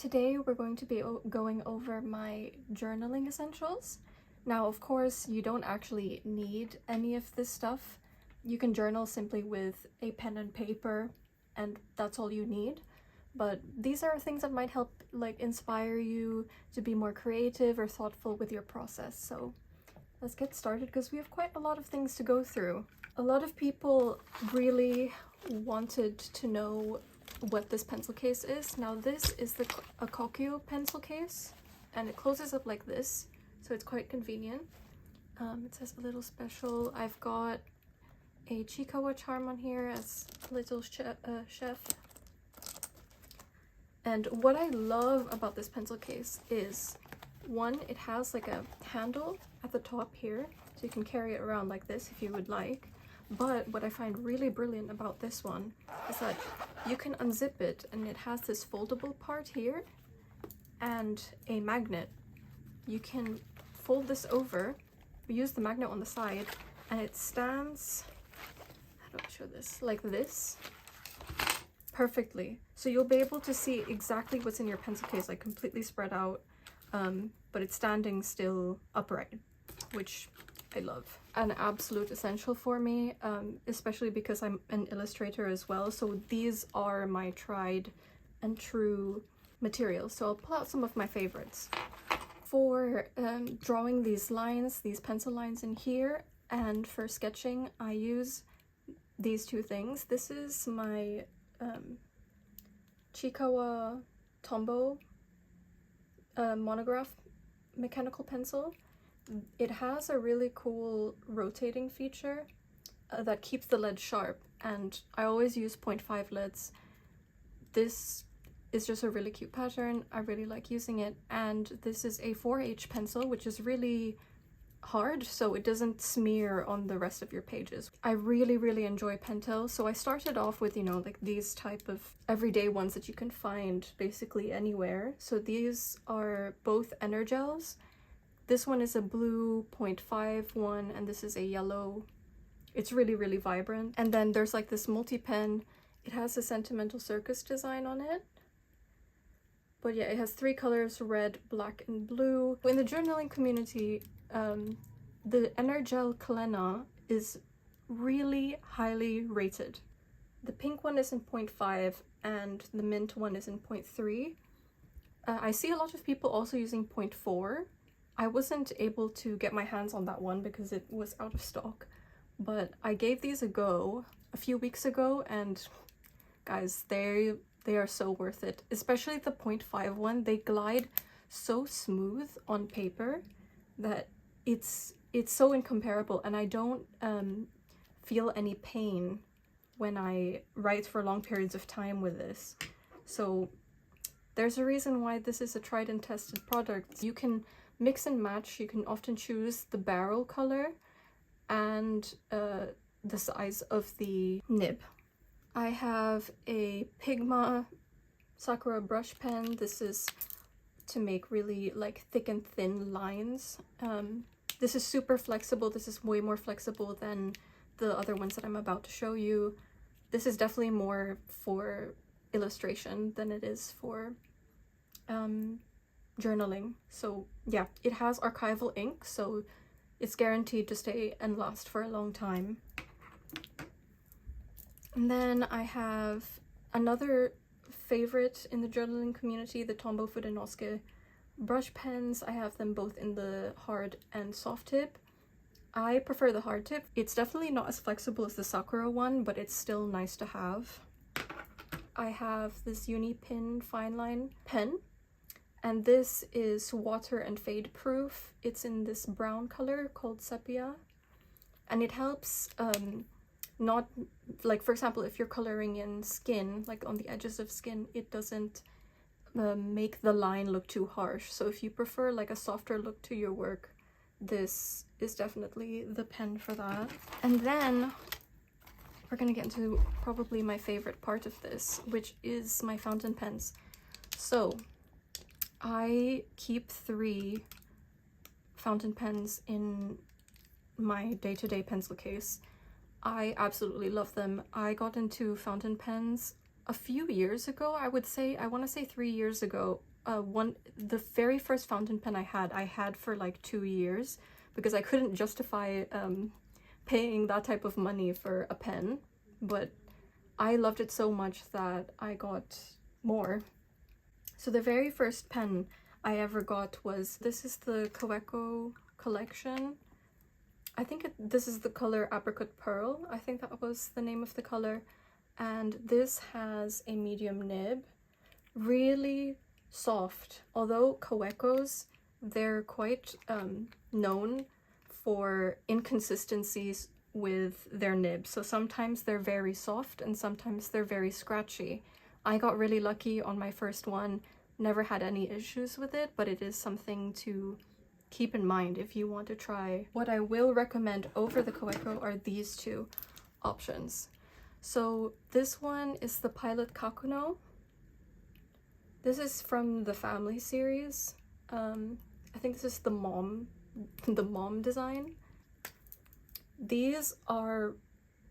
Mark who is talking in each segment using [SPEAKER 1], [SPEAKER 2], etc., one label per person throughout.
[SPEAKER 1] Today we're going to be going over my journaling essentials. Now, of course, you don't actually need any of this stuff. You can journal simply with a pen and paper, and that's all you need. But these are things that might help inspire you to be more creative or thoughtful with your process. So let's get started because we have quite a lot of things to go through. A lot of people really wanted to know what this pencil case is. Now this is a Kokyo pencil case, and it closes up like this, so it's quite convenient. It says a little special. I've got a Chikawa charm on here as a little chef. And what I love about this pencil case is, one, it has like a handle at the top here, so you can carry it around like this if you would like. But what I find really brilliant about this one is that you can unzip it, and it has this foldable part here and a magnet. You can fold this over, use the magnet on the side, and it stands, how do I show this, like this, perfectly. So you'll be able to see exactly what's in your pencil case, like completely spread out, but it's standing still upright, which I love. An absolute essential for me, especially because I'm an illustrator as well, so these are my tried and true materials. So I'll pull out some of my favorites. For drawing these lines, these pencil lines in here, and for sketching, I use these two things. This is my Chikawa Tombow monograph mechanical pencil. It has a really cool rotating feature that keeps the lead sharp, and I always use 0.5 leads. This is just a really cute pattern. I really like using it, and this is a 4H pencil, which is really hard, so it doesn't smear on the rest of your pages. I really enjoy Pentel, so I started off with, like these type of everyday ones that you can find basically anywhere. So these are both Energels. This one is a blue 0.5 one, and this is a yellow. It's really vibrant. And then there's like this multi-pen. It has a Sentimental Circus design on it. But yeah, it has 3 colors, red, black, and blue. In the journaling community, the Energel Kalena is really highly rated. The pink one is in 0.5 and the mint one is in 0.3. I see a lot of people also using 0.4. I wasn't able to get my hands on that one because it was out of stock, but I gave these a go a few weeks ago, and guys, they are so worth it. Especially the 0.5 one. They glide so smooth on paper that it's so incomparable, and I don't feel any pain when I write for long periods of time with this. So there's a reason why this is a tried and tested product. You can mix and match. You can often choose the barrel color and the size of the nib. I have a Pigma Sakura brush pen. This is to make really thick and thin lines. This is super flexible. This is way more flexible than the other ones that I'm about to show you. This is definitely more for illustration than it is for journaling. So yeah, it has archival ink, so it's guaranteed to stay and last for a long time. And then I have another favorite in the journaling community, the Tombow Fudenosuke brush pens. I have them both in the hard and soft tip. I prefer the hard tip. It's definitely not as flexible as the Sakura one, but it's still nice to have. I have this Unipin fine line pen, and this is water and fade proof. It's in this brown color called sepia, and it helps not, for example, if you're coloring in skin, like on the edges of skin, it doesn't make the line look too harsh. So if you prefer a softer look to your work, this is definitely the pen for that. And then we're gonna get into probably my favorite part of this, which is my fountain pens. So I keep 3 fountain pens in my day-to-day pencil case. I absolutely love them. I got into fountain pens a few years ago, I want to say 3 years ago, the very first fountain pen I had for like 2 years because I couldn't justify paying that type of money for a pen, but I loved it so much that I got more. So the very first pen I ever got was, this is the Eco collection. I think this is the color Apricot Pearl. I think that was the name of the color. And this has a medium nib. Really soft. Although Ecos, they're quite known for inconsistencies with their nib. So sometimes they're very soft and sometimes they're very scratchy. I got really lucky on my first one. Never had any issues with it, but it is something to keep in mind if you want to try. What I will recommend over the Eco are these two options. So this one is the Pilot Kakuno. This is from the Family series. I think this is the mom design. These are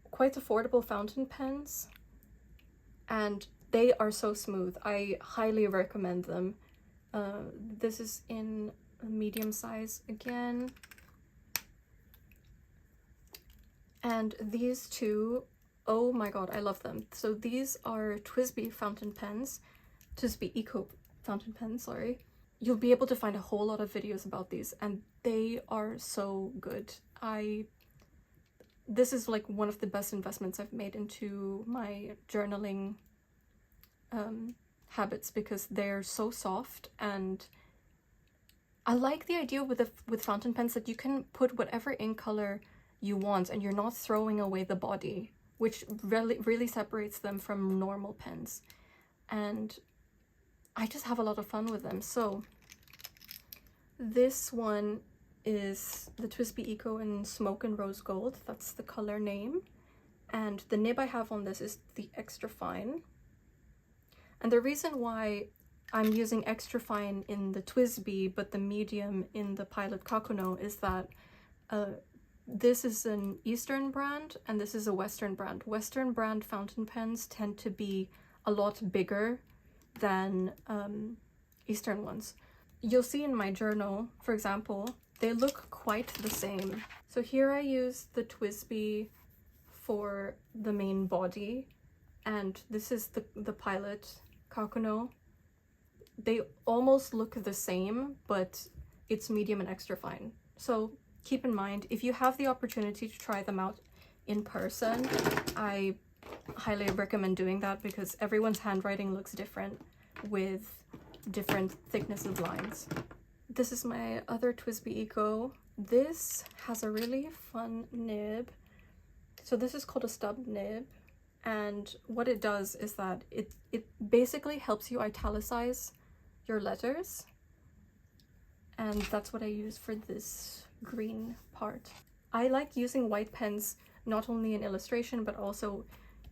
[SPEAKER 1] quite affordable fountain pens and they are so smooth. I highly recommend them. This is in a medium size again. And these two, oh my god, I love them. So these are TWSBI fountain pens. TWSBI Eco Fountain pen, sorry. You'll be able to find a whole lot of videos about these and they are so good. This is like one of the best investments I've made into my journaling habits because they're so soft, and I like the idea with fountain pens that you can put whatever ink color you want and you're not throwing away the body, which really separates them from normal pens. And I just have a lot of fun with them. So this one is the TWSBI Eco in Smoke and Rose Gold. That's the color name. And the nib I have on this is the extra fine. And the reason why I'm using extra fine in the TWSBI but the medium in the Pilot Kakuno is that this is an Eastern brand and this is a Western brand. Western brand fountain pens tend to be a lot bigger than Eastern ones. You'll see in my journal, for example, they look quite the same. So here I use the TWSBI for the main body, and this is the Pilot Kakuno. They almost look the same, but it's medium and extra fine. So keep in mind, if you have the opportunity to try them out in person, I highly recommend doing that because everyone's handwriting looks different with different thickness of lines. This is my other TWSBI Eco. This has a really fun nib. So this is called a stub nib, and what it does is that it basically helps you italicize your letters, and that's what I use for this green part. I like using white pens not only in illustration but also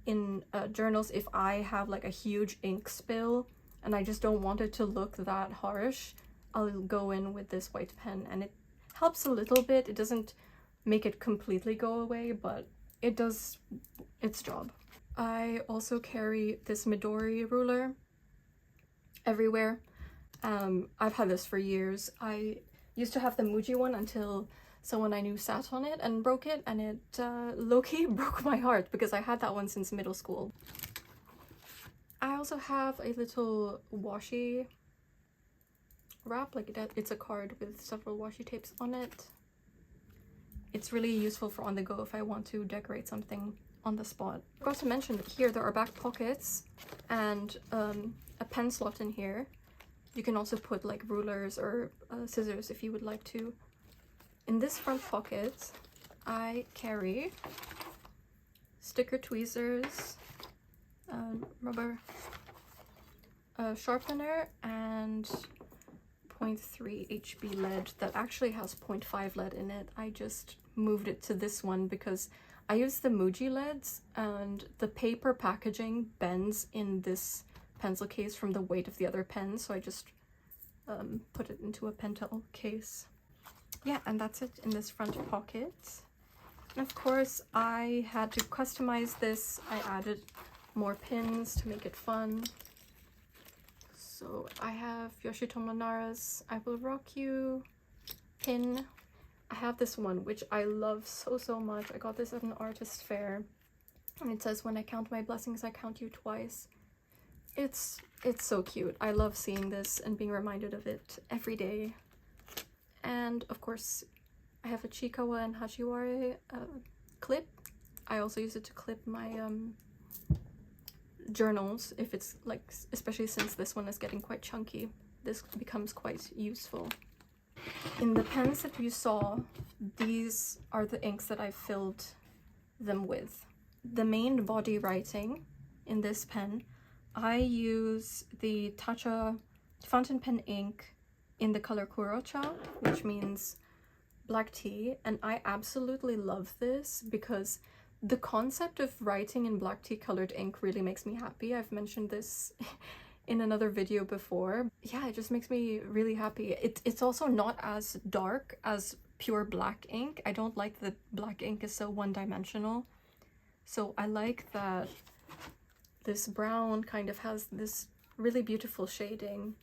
[SPEAKER 1] in journals. If I have like a huge ink spill and I just don't want it to look that harsh, I'll go in with this white pen, and it helps a little bit. It doesn't make it completely go away, but it does its job. I also carry this Midori ruler everywhere. I've had this for years. I used to have the Muji one until someone I knew sat on it and broke it, and it low-key broke my heart because I had that one since middle school. I also have a little washi wrap, like it's a card with several washi tapes on it. It's really useful for on the go if I want to decorate something on the spot. I forgot to mention that here there are back pockets and a pen slot in here. You can also put like rulers or scissors if you would like to. In this front pocket, I carry sticker tweezers, rubber sharpener, and 0.3 HB lead that actually has 0.5 lead in it. I just moved it to this one because I use the Muji leads and the paper packaging bends in this pencil case from the weight of the other pens, so I just put it into a Pentel case. Yeah, and that's it in this front pocket. And of course, I had to customize this. I added more pins to make it fun. So I have Yoshitomo Nara's I Will Rock You pin. I have this one, which I love so much. I got this at an artist fair, and it says, "When I count my blessings, I count you twice." It's so cute. I love seeing this and being reminded of it every day. And of course, I have a Chikawa and Hachiware clip. I also use it to clip my journals, if it's like, especially since this one is getting quite chunky, this becomes quite useful. In the pens that you saw, these are the inks that I filled them with. The main body writing in this pen, I use the Tatcha fountain pen ink in the color Kurocha, which means black tea, and I absolutely love this because the concept of writing in black tea colored ink really makes me happy. I've mentioned this in another video before. Yeah, it just makes me really happy. It's also not as dark as pure black ink. I don't like that black ink is so one-dimensional. So I like that this brown kind of has this really beautiful shading.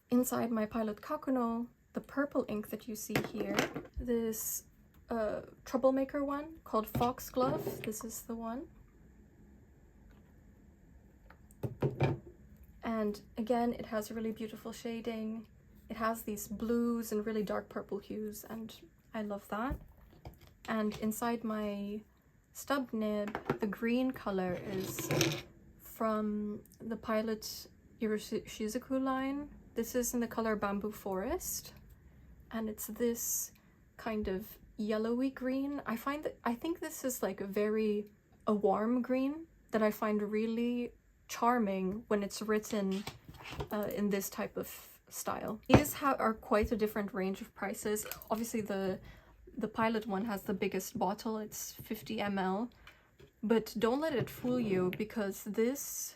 [SPEAKER 1] Inside my Pilot Kakuno, the purple ink that you see here, this Troublemaker one called Foxglove. This is the one. And again, it has really beautiful shading. It has these blues and really dark purple hues, and I love that. And inside my stub nib, the green color is from the Pilot Shizuku line. This is in the color Bamboo Forest, and it's this kind of yellowy green. I think this is like a warm green that I find really charming when it's written in this type of style. These are quite a different range of prices. Obviously the Pilot one has the biggest bottle, it's 50 ml, but don't let it fool you, because this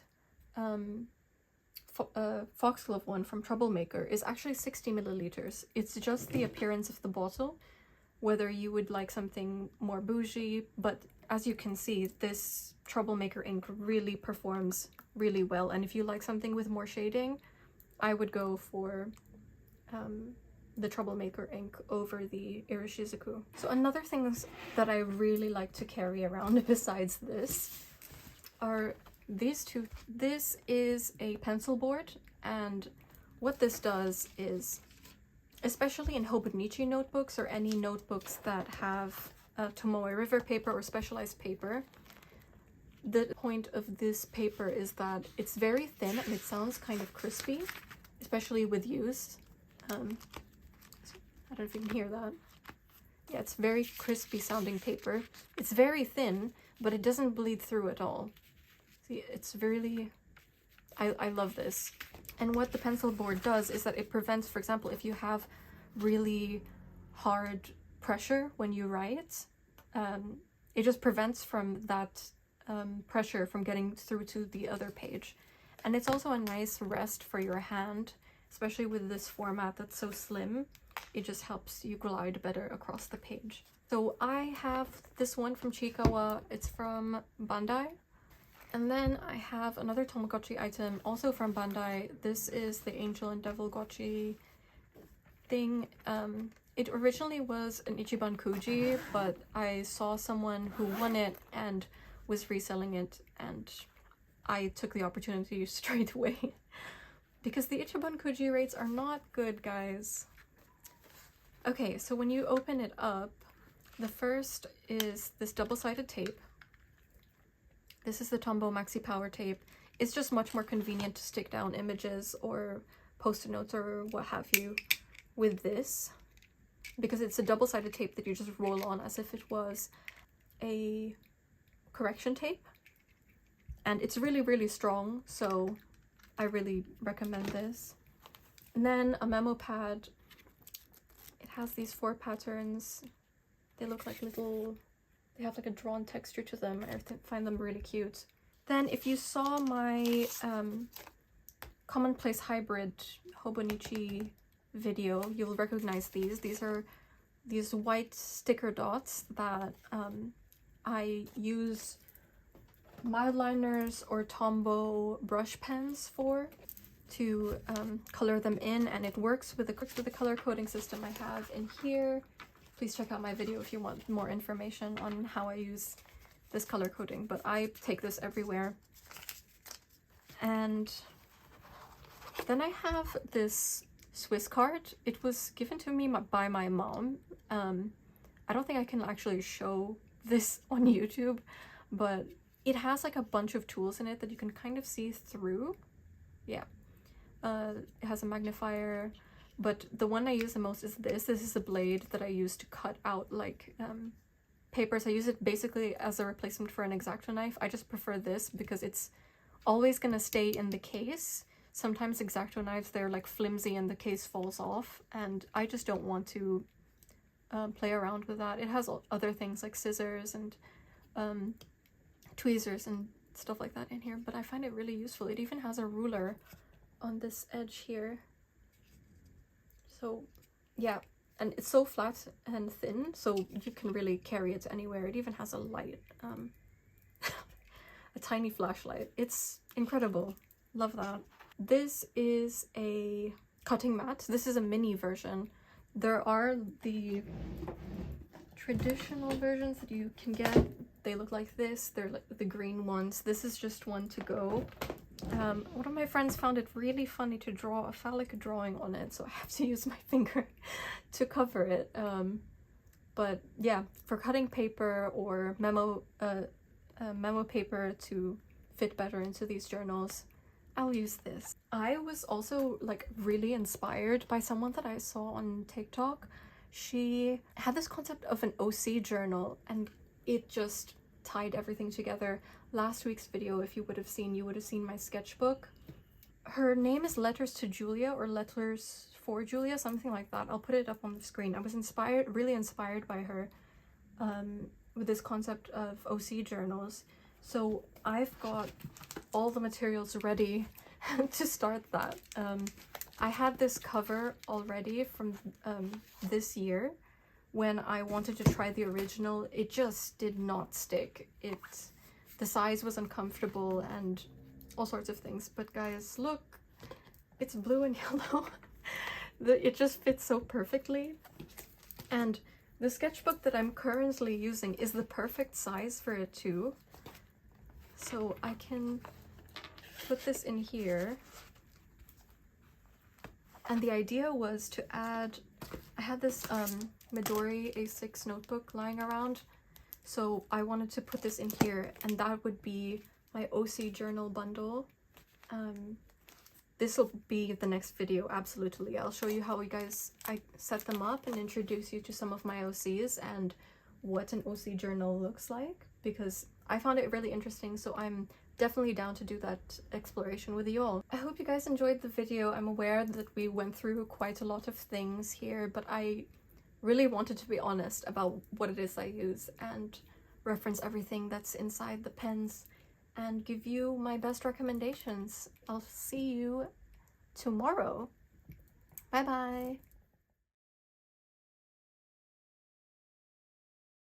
[SPEAKER 1] Foxglove one from Troublemaker is actually 60 milliliters. It's just the appearance of the bottle, whether you would like something more bougie, but as you can see, this Troublemaker ink really performs really well, and if you like something with more shading, I would go for the Troublemaker ink over the Irishizuku. So another things that I really like to carry around besides this are these two. This is a pencil board, and what this does is, especially in hobonichi notebooks or any notebooks that have Tomoe River paper or specialized paper, the point of this paper is that it's very thin and it sounds kind of crispy, especially with use. I don't know if you can hear that. Yeah, it's very crispy sounding paper. It's very thin, but it doesn't bleed through at all. See, it's really, I love this. And what the pencil board does is that it prevents, for example, if you have really hard pressure when you write, it just prevents from that pressure from getting through to the other page. And it's also a nice rest for your hand, especially with this format that's so slim. It just helps you glide better across the page. So I have this one from Chikawa, it's from Bandai. And then I have another Tamagotchi item, also from Bandai. This is the Angel and Devil Gotchi thing. It originally was an Ichiban Kuji, but I saw someone who won it and was reselling it, and I took the opportunity straight away. Because the Ichiban Kuji rates are not good, guys. Okay, so when you open it up, the first is this double-sided tape. This is the Tombow Maxi Power Tape. It's just much more convenient to stick down images or post-it notes or what have you with this, because it's a double-sided tape that you just roll on as if it was a correction tape. And it's really strong, so I really recommend this. And then a memo pad. It has these 4 patterns. They look like little, they have like a drawn texture to them. I find them really cute. Then if you saw my commonplace hybrid hobonichi video, you'll recognize these. These are these white sticker dots that I use mild liners or Tombow brush pens for, to color them in, and it works with the color coding system I have in here. Please check out my video if you want more information on how I use this color coding, but I take this everywhere. And then I have this Swiss card. It was given to me by my mom. I don't think I can actually show this on YouTube, but it has like a bunch of tools in it that you can kind of see through. Yeah. It has a magnifier, but the one I use the most is this. This is a blade that I use to cut out like papers. I use it basically as a replacement for an X-Acto knife. I just prefer this because it's always gonna stay in the case. Sometimes X-Acto knives, they're like flimsy and the case falls off, and I just don't want to play around with that. It has other things like scissors and tweezers and stuff like that in here, but I find it really useful. It even has a ruler on this edge here. So yeah, and it's so flat and thin, so you can really carry it anywhere. It even has a light, a tiny flashlight. It's incredible. Love that. This is a cutting mat. This is a mini version. There are the traditional versions that you can get. They look like this. They're like the green ones. This is just one to go. One of my friends found it really funny to draw a phallic drawing on it, so I have to use my finger to cover it. But yeah, for cutting paper or memo paper to fit better into these journals, I'll use this. I was also like really inspired by someone that I saw on TikTok. She had this concept of an OC journal, and it just tied everything together. Last week's video, if you would have seen my sketchbook. Her name is Letters to Julia, or Letters for Julia, something like that. I'll put it up on the screen. I was really inspired by her with this concept of OC journals. So I've got all the materials ready to start that. I had this cover already from this year. When I wanted to try the original, it just did not stick. The size was uncomfortable and all sorts of things. But guys, look, it's blue and yellow. It just fits so perfectly. And the sketchbook that I'm currently using is the perfect size for it too. So I can put this in here. And the idea was to add, I had this Midori A6 notebook lying around, so I wanted to put this in here, and that would be my OC journal bundle. This will be the next video, absolutely. I'll show you how I set them up and introduce you to some of my OCs and what an OC journal looks like, because I found it really interesting, so I'm definitely down to do that exploration with you all. I hope you guys enjoyed the video. I'm aware that we went through quite a lot of things here, but I really wanted to be honest about what it is I use and reference everything that's inside the pens and give you my best recommendations. I'll see you tomorrow. Bye bye.